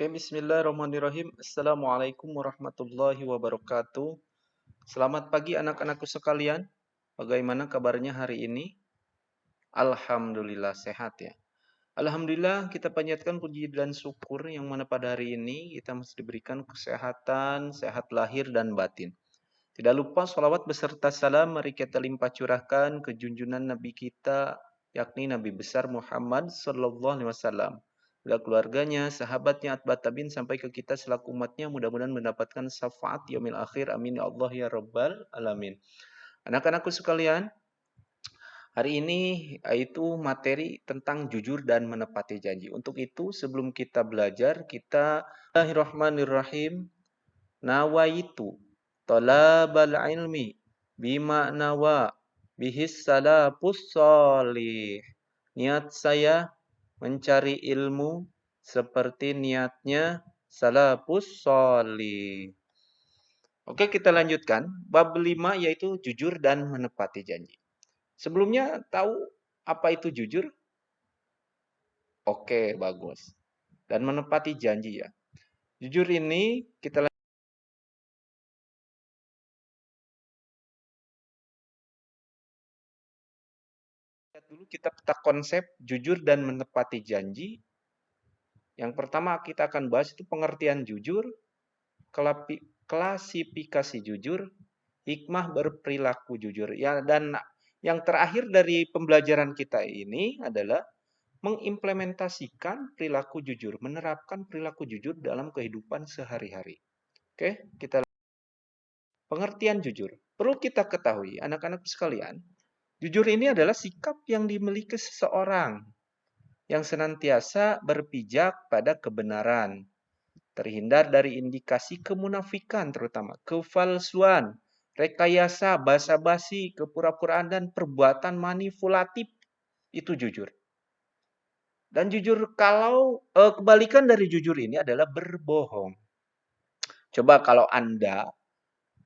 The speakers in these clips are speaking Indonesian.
Oke, bismillahirrahmanirrahim. Assalamualaikum warahmatullahi wabarakatuh. Selamat pagi anak-anakku sekalian. Bagaimana kabarnya hari ini? Alhamdulillah sehat ya. Alhamdulillah kita panjatkan puji dan syukur yang mana pada hari ini kita masih diberikan kesehatan, sehat lahir dan batin. Tidak lupa salawat beserta salam mari kita limpah curahkan ke junjungan Nabi kita yakni Nabi besar Muhammad sallallahu alaihi wasallam. Kepada keluarganya, sahabatnya, atba tabiin sampai ke kita selaku umatnya mudah-mudahan mendapatkan syafaat yaumil akhir. Amin ya Allah ya rabbal alamin. Anak-anakku sekalian, hari ini itu materi tentang jujur dan menepati janji. Untuk itu sebelum kita belajar, kita Bismillahirrahmanirrahim. Nawaitu talabal ilmi bima nawa bihis salafus salih. Niat saya mencari ilmu seperti niatnya salafus salih. Oke, kita lanjutkan. Bab 5 yaitu jujur dan menepati janji. Sebelumnya tahu apa itu jujur? Oke, bagus. Dan menepati janji ya. Jujur ini kita lihat dulu, kita peta konsep jujur dan menepati janji. Yang pertama kita akan bahas itu pengertian jujur, klasifikasi jujur, hikmah berperilaku jujur. Ya, dan yang terakhir dari pembelajaran kita ini adalah mengimplementasikan perilaku jujur, menerapkan perilaku jujur dalam kehidupan sehari-hari. Oke, kita pengertian jujur. Perlu kita ketahui, anak-anak sekalian, jujur ini adalah sikap yang dimiliki seseorang yang senantiasa berpijak pada kebenaran, terhindar dari indikasi kemunafikan terutama, kepalsuan, rekayasa, basa-basi, kepura-puraan, dan perbuatan manipulatif. Itu jujur. Dan jujur kebalikan dari jujur ini adalah berbohong. Coba kalau Anda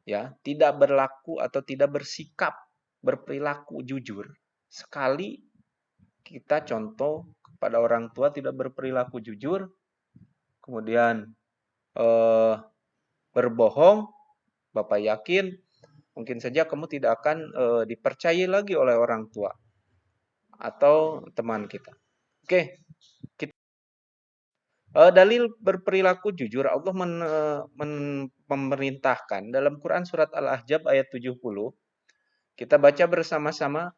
ya tidak berlaku atau tidak bersikap, berperilaku jujur, sekali kita contoh kepada orang tua tidak berperilaku jujur, kemudian berbohong, Bapak yakin mungkin saja kamu tidak akan dipercayai lagi oleh orang tua atau teman kita. Oke, kita, dalil berperilaku jujur Allah memerintahkan dalam Quran surat Al-Ahzab ayat 70. Kita baca bersama-sama.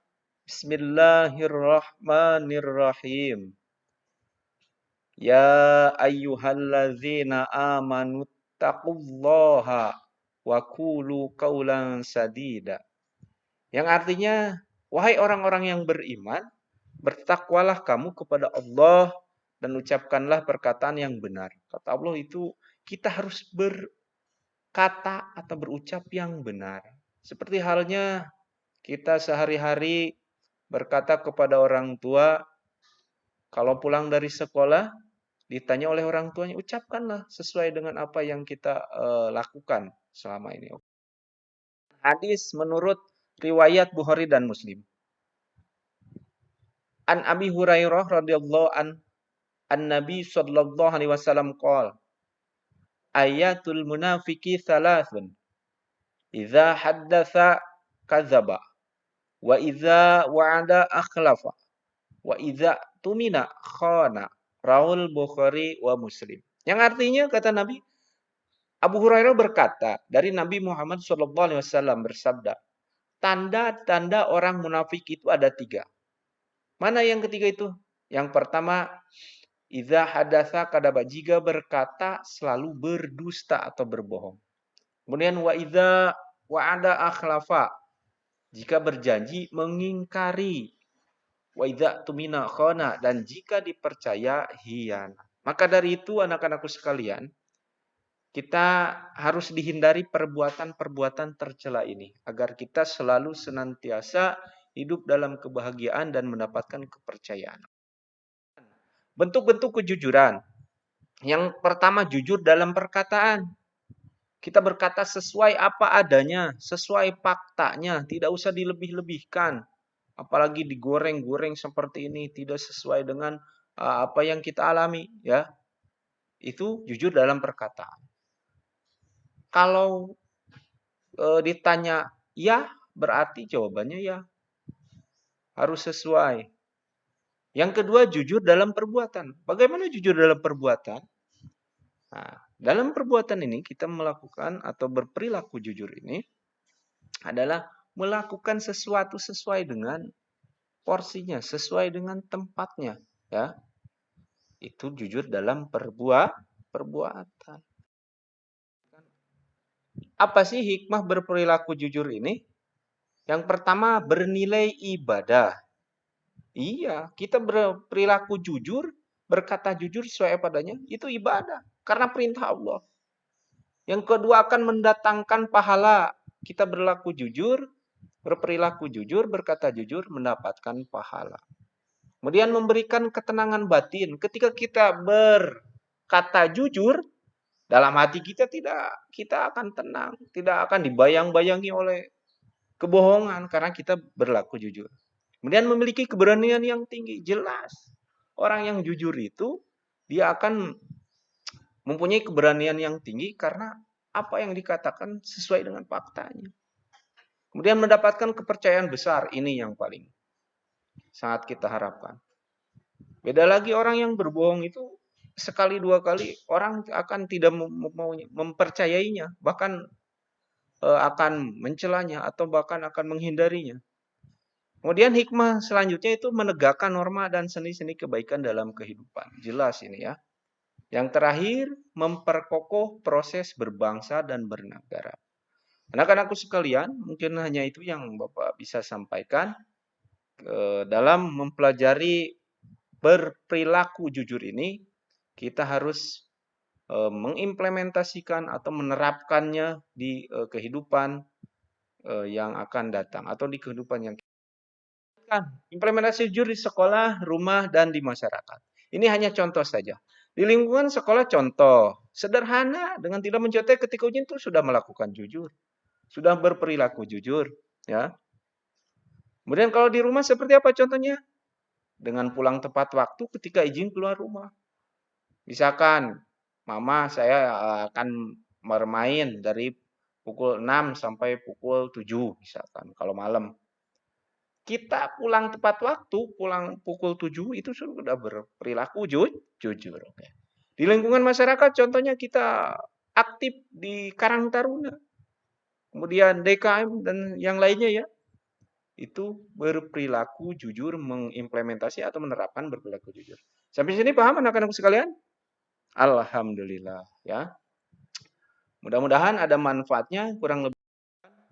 Bismillahirrahmanirrahim. Ya ayyuhallazina amanu taqullaha wa qulu qawlan sadida. Yang artinya, wahai orang-orang yang beriman, bertakwalah kamu kepada Allah dan ucapkanlah perkataan yang benar. Kata Allah itu kita harus berkata atau berucap yang benar. Seperti halnya kita sehari-hari berkata kepada orang tua, kalau pulang dari sekolah, ditanya oleh orang tuanya, ucapkanlah sesuai dengan apa yang kita lakukan selama ini. Hadis menurut riwayat Bukhari dan Muslim. An Abi Hurairah radhiyallahu an Nabi sallallahu alaihi wasallam qol ayatul munafiqi thalathun idza haddatsa kadzaba wa idza wa'ada akhlafa wa idza tumina khana. Rawul Bukhari wa Muslim. Yang artinya kata Nabi, Abu Hurairah berkata dari Nabi Muhammad SAW bersabda, tanda-tanda orang munafik itu ada 3. Mana yang ketiga itu? Yang pertama, idza hadatsa kadaba, jika berkata selalu berdusta atau berbohong. Kemudian wa idza wa'ada akhlafa, jika berjanji mengingkari. Wa idza tumina khana, dan jika dipercaya hianat. Maka dari itu anak-anakku sekalian, kita harus dihindari perbuatan-perbuatan tercela ini agar kita selalu senantiasa hidup dalam kebahagiaan dan mendapatkan kepercayaan. Bentuk-bentuk kejujuran. Yang pertama, jujur dalam perkataan. Kita berkata sesuai apa adanya, sesuai faktanya, tidak usah dilebih-lebihkan. Apalagi digoreng-goreng seperti ini, tidak sesuai dengan apa yang kita alami, ya. itu jujur dalam perkataan. Kalau ditanya ya, berarti jawabannya ya. Harus sesuai. Yang kedua, jujur dalam perbuatan. Bagaimana jujur dalam perbuatan? Nah, dalam perbuatan ini kita melakukan atau berperilaku jujur ini adalah melakukan sesuatu sesuai dengan porsinya, sesuai dengan tempatnya, ya. Itu jujur dalam perbuatan. Apa sih hikmah berperilaku jujur ini? Yang pertama, bernilai ibadah. Iya, kita berperilaku jujur, berkata jujur sesuai apa adanya, itu ibadah. Karena perintah Allah. Yang kedua akan mendatangkan pahala. Kita berlaku jujur, berperilaku jujur, berkata jujur, mendapatkan pahala. Kemudian memberikan ketenangan batin. Ketika kita berkata jujur, dalam hati kita akan tenang, tidak akan dibayang-bayangi oleh kebohongan karena kita berlaku jujur. Kemudian memiliki keberanian yang tinggi, jelas. Orang yang jujur itu dia akan mempunyai keberanian yang tinggi karena apa yang dikatakan sesuai dengan faktanya. Kemudian mendapatkan kepercayaan besar, ini yang paling sangat kita harapkan. Beda lagi orang yang berbohong itu sekali dua kali orang akan tidak mempercayainya, bahkan akan mencelanya atau bahkan akan menghindarinya. Kemudian hikmah selanjutnya itu menegakkan norma dan seni-seni kebaikan dalam kehidupan. Jelas ini ya. Yang terakhir, memperkokoh proses berbangsa dan bernegara. Anak-anakku sekalian, mungkin hanya itu yang Bapak bisa sampaikan dalam mempelajari berperilaku jujur ini. Kita harus mengimplementasikan atau menerapkannya di kehidupan yang akan datang atau di kehidupan yang implementasi jujur di sekolah, rumah, dan di masyarakat. Ini hanya contoh saja. Di lingkungan sekolah contoh sederhana dengan tidak mencontoh ketika ujian itu sudah melakukan jujur, sudah berperilaku jujur, ya. Kemudian kalau di rumah seperti apa contohnya? Dengan pulang tepat waktu ketika izin keluar rumah. Misalkan, mama saya akan bermain dari pukul 6 sampai pukul 7 misalkan kalau malam. Kita pulang tepat waktu, pulang pukul 7 itu sudah berperilaku jujur. Di lingkungan masyarakat contohnya kita aktif di Karang Taruna, kemudian DKM dan yang lainnya ya. Itu berperilaku jujur, mengimplementasi atau menerapkan berperilaku jujur. Sampai sini paham anak-anakku sekalian? Alhamdulillah ya. Mudah-mudahan ada manfaatnya, kurang lebih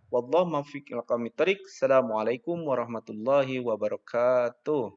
wallahu muwaffiq ila aqwamit thoriq. Assalamualaikum warahmatullahi wabarakatuh.